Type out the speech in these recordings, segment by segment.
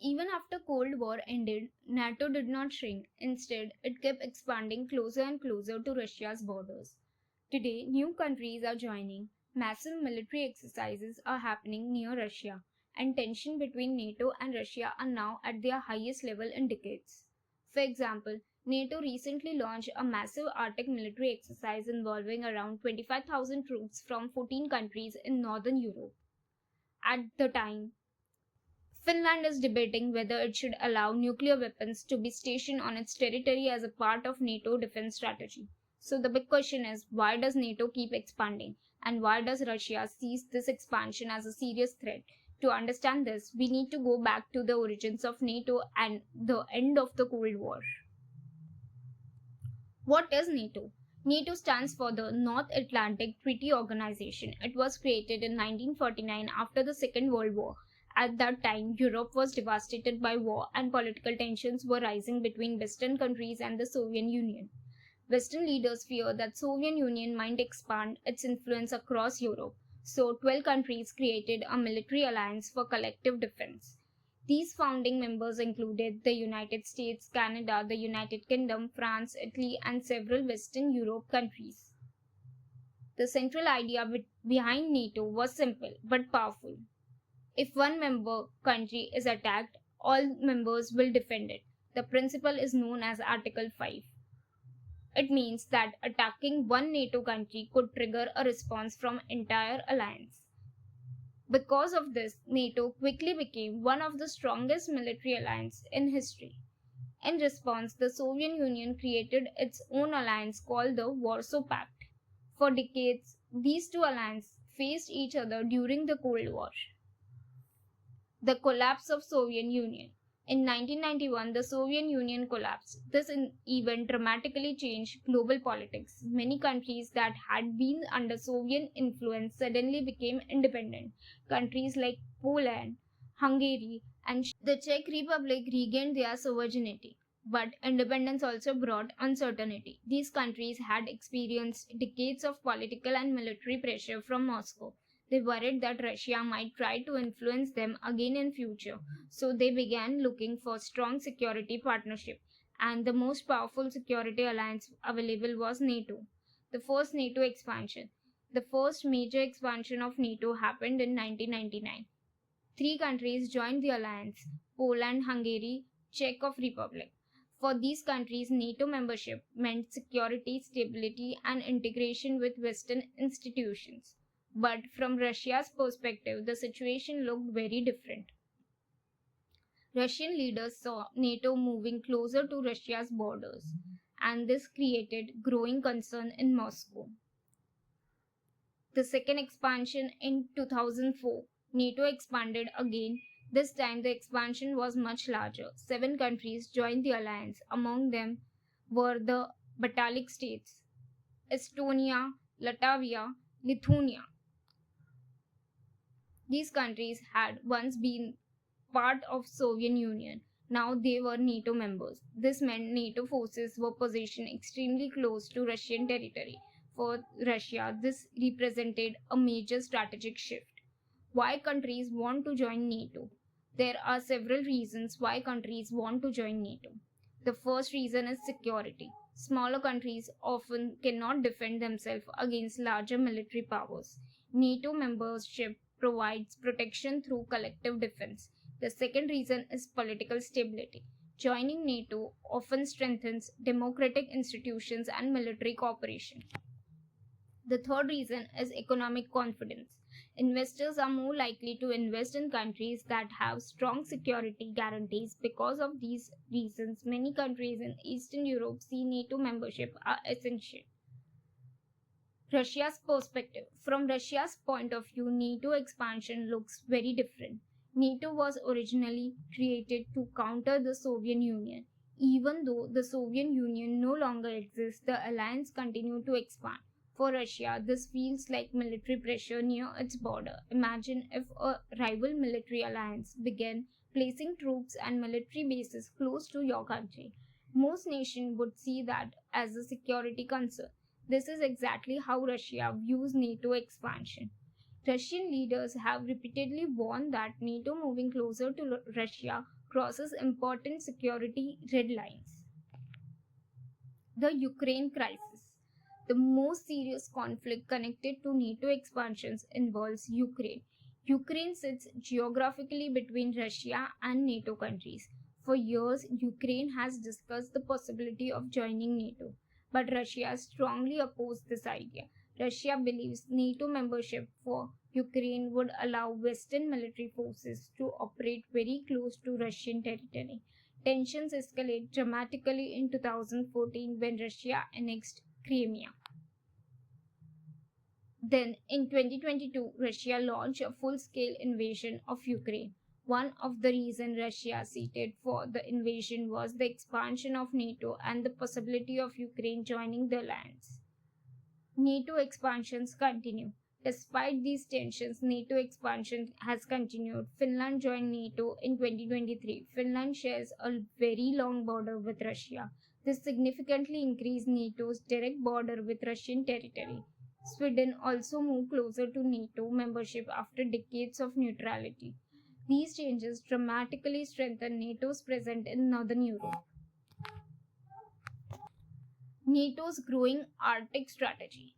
Even after Cold War ended, NATO did not shrink. Instead, it kept expanding closer and closer to Russia's borders. Today, new countries are joining, massive military exercises are happening near Russia, and tension between NATO and Russia are now at their highest level in decades. For example, NATO recently launched a massive Arctic military exercise involving around 25,000 troops from 14 countries in northern Europe. At the time, Finland is debating whether it should allow nuclear weapons to be stationed on its territory as a part of NATO defense strategy. So the big question is, why does NATO keep expanding, and why does Russia see this expansion as a serious threat? To understand this, we need to go back to the origins of NATO and the end of the Cold War. What is NATO? NATO stands for the North Atlantic Treaty Organization. It was created in 1949 after the Second World War. At that time, Europe was devastated by war and political tensions were rising between Western countries and the Soviet Union. Western leaders feared that Soviet Union might expand its influence across Europe, so 12 countries created a military alliance for collective defense. These founding members included the United States, Canada, the United Kingdom, France, Italy, and several Western Europe countries. The central idea behind NATO was simple but powerful. If one member country is attacked, all members will defend it. The principle is known as Article 5. It means that attacking one NATO country could trigger a response from entire alliance. Because of this, NATO quickly became one of the strongest military alliances in history. In response, the Soviet Union created its own alliance called the Warsaw Pact. For decades, these two alliances faced each other during the Cold War. The collapse of Soviet Union. In 1991, the Soviet Union collapsed. This event dramatically changed global politics. Many countries that had been under Soviet influence suddenly became independent. Countries like Poland, Hungary, and the Czech Republic regained their sovereignty. But independence also brought uncertainty. These countries had experienced decades of political and military pressure from Moscow. They worried that Russia might try to influence them again in future, so they began looking for strong security partnership, and the most powerful security alliance available was NATO. The first NATO expansion. The first major expansion of NATO happened in 1999. Three countries joined the alliance: Poland, Hungary, Czech Republic. For these countries, NATO membership meant security, stability, and integration with Western institutions. But from Russia's perspective, the situation looked very different. Russian leaders saw NATO moving closer to Russia's borders, and this created growing concern in Moscow. The second expansion in 2004, NATO expanded again. This time the expansion was much larger. 7 countries joined the alliance. Among them were the Baltic states, Estonia, Latvia, Lithuania. These countries had once been part of Soviet Union. Now they were NATO members. This meant NATO forces were positioned extremely close to Russian territory. For Russia, this represented a major strategic shift. Why countries want to join NATO? There are several reasons why countries want to join NATO. The first reason is security. Smaller countries often cannot defend themselves against larger military powers. NATO membership provides protection through collective defense. The second reason is political stability. Joining NATO often strengthens democratic institutions and military cooperation. The third reason is economic confidence. Investors are more likely to invest in countries that have strong security guarantees. Because of these reasons, many countries in Eastern Europe see NATO membership as essential. Russia's perspective. From Russia's point of view, NATO expansion looks very different. NATO was originally created to counter the Soviet Union. Even though the Soviet Union no longer exists, the alliance continued to expand. For Russia, this feels like military pressure near its border. Imagine if a rival military alliance began placing troops and military bases close to your country. Most nations would see that as a security concern. This is exactly how Russia views NATO expansion. Russian leaders have repeatedly warned that NATO moving closer to Russia crosses important security red lines. The Ukraine crisis. The most serious conflict connected to NATO expansions involves Ukraine. Ukraine sits geographically between Russia and NATO countries. For years, Ukraine has discussed the possibility of joining NATO, but Russia strongly opposed this idea. Russia believes NATO membership for Ukraine would allow Western military forces to operate very close to Russian territory. Tensions escalate dramatically in 2014 when Russia annexed Crimea. Then, in 2022, Russia launched a full-scale invasion of Ukraine. One of the reasons Russia cited for the invasion was the expansion of NATO and the possibility of Ukraine joining the alliance. NATO expansions continue. Despite these tensions, NATO expansion has continued. Finland joined NATO in 2023. Finland shares a very long border with Russia. This significantly increased NATO's direct border with Russian territory. Sweden also moved closer to NATO membership after decades of neutrality. These changes dramatically strengthen NATO's presence in Northern Europe. NATO's growing Arctic strategy.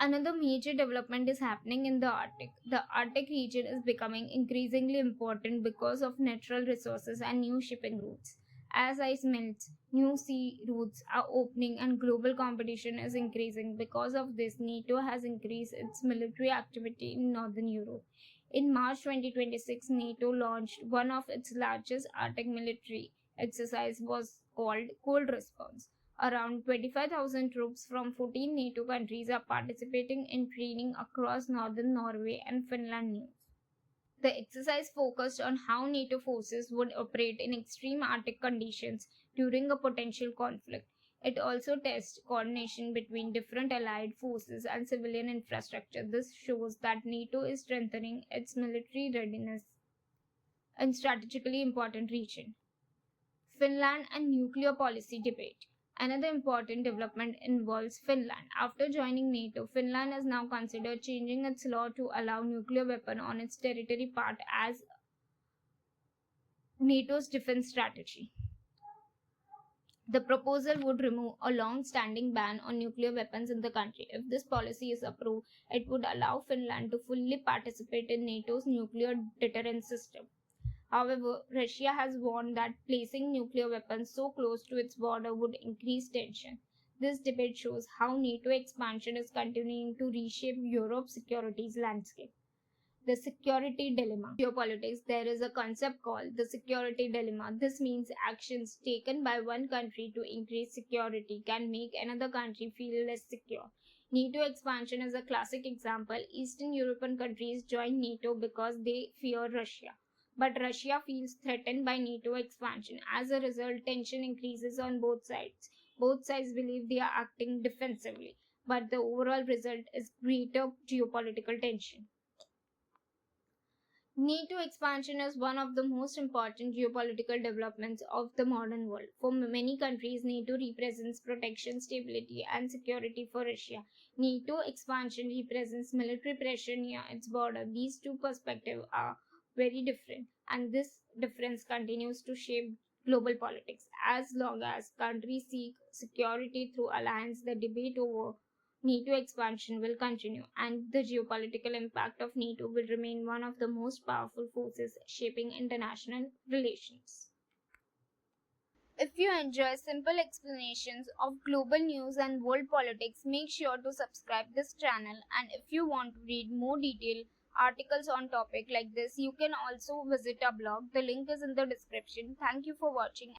Another major development is happening in the Arctic. The Arctic region is becoming increasingly important because of natural resources and new shipping routes. As ice melts, new sea routes are opening and global competition is increasing. Because of this, NATO has increased its military activity in Northern Europe. In March 2026, NATO launched one of its largest Arctic military exercises was called Cold Response. Around 25,000 troops from 14 NATO countries are participating in training across northern Norway and Finland. The exercise focused on how NATO forces would operate in extreme Arctic conditions during a potential conflict. It also tests coordination between different allied forces and civilian infrastructure. This shows that NATO is strengthening its military readiness in strategically important region. Finland and nuclear policy debate. Another important development involves Finland. After joining NATO, Finland has now considered changing its law to allow nuclear weapon on its territory part as NATO's defense strategy. The proposal would remove a long-standing ban on nuclear weapons in the country. If this policy is approved, it would allow Finland to fully participate in NATO's nuclear deterrence system. However, Russia has warned that placing nuclear weapons so close to its border would increase tension. This debate shows how NATO expansion is continuing to reshape Europe's security landscape. The security dilemma. Geopolitics, there is a concept called the security dilemma. This means actions taken by one country to increase security can make another country feel less secure. NATO expansion is a classic example. Eastern European countries join NATO because they fear Russia. But Russia feels threatened by NATO expansion. As a result, tension increases on both sides. Both sides believe they are acting defensively, but the overall result is greater geopolitical tension. NATO expansion is one of the most important geopolitical developments of the modern world. For many countries, NATO represents protection, stability, and security for Russia. NATO expansion represents military pressure near its border. These two perspectives are very different, and this difference continues to shape global politics. As long as countries seek security through alliance, the debate over NATO expansion will continue, and the geopolitical impact of NATO will remain one of the most powerful forces shaping international relations. If you enjoy simple explanations of global news and world politics, make sure to subscribe this channel, and if you want to read more detailed articles on topic like this, you can also visit our blog. The link is in the description. Thank you for watching.